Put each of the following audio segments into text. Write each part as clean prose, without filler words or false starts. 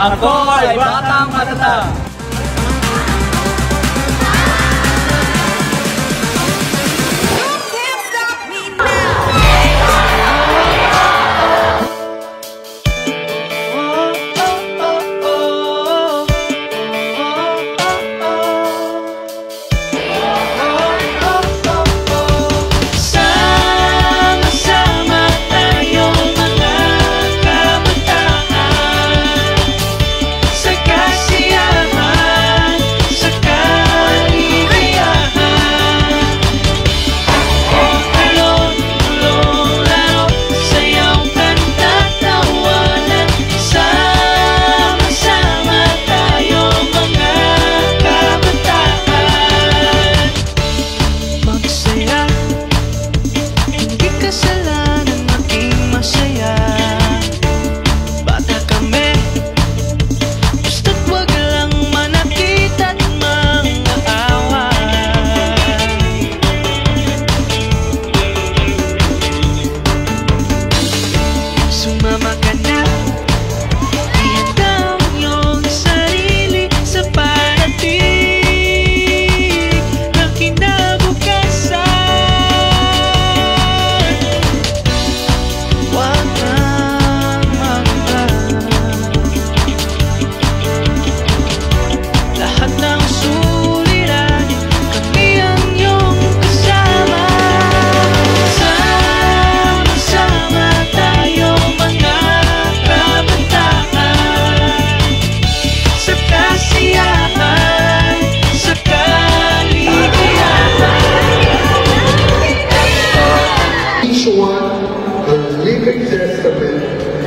Ako ay batang matatag.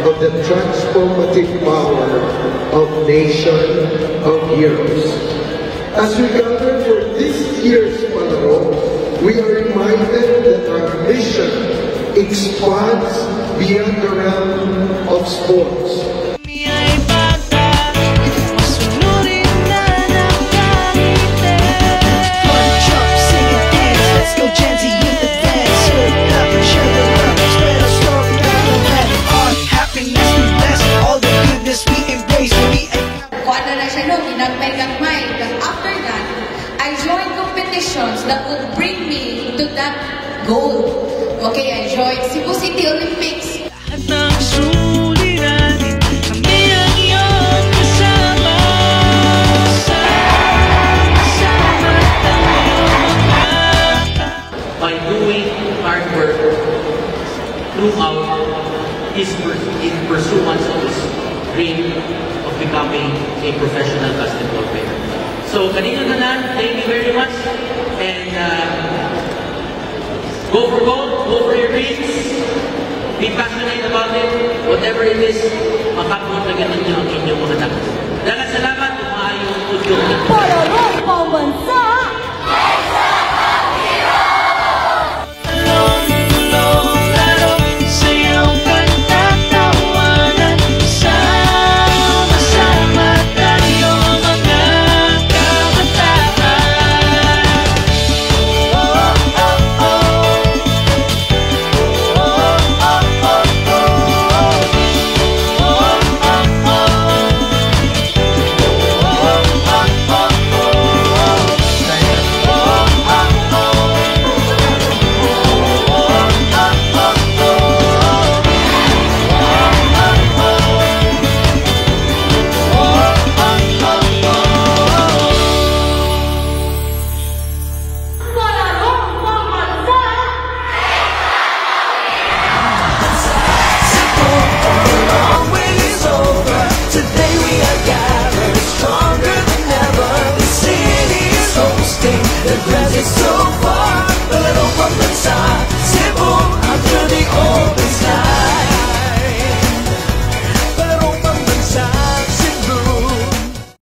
Of the transformative power of Nation of Heroes. As we gather for this year's Palaro, we are reminded that our mission expands beyond the realm of sports. That would bring me to that goal. Okay, I joined Cebu City Olympics. By doing hard work throughout his pursuance of his dream of becoming a professional basketball player. So, kanina na lang, thank you very much. And go for gold, go for your dreams. Be passionate about it. Whatever it is, makapunta ninyo ang inyong mga takot. Dalang salamat, maayong tudyong.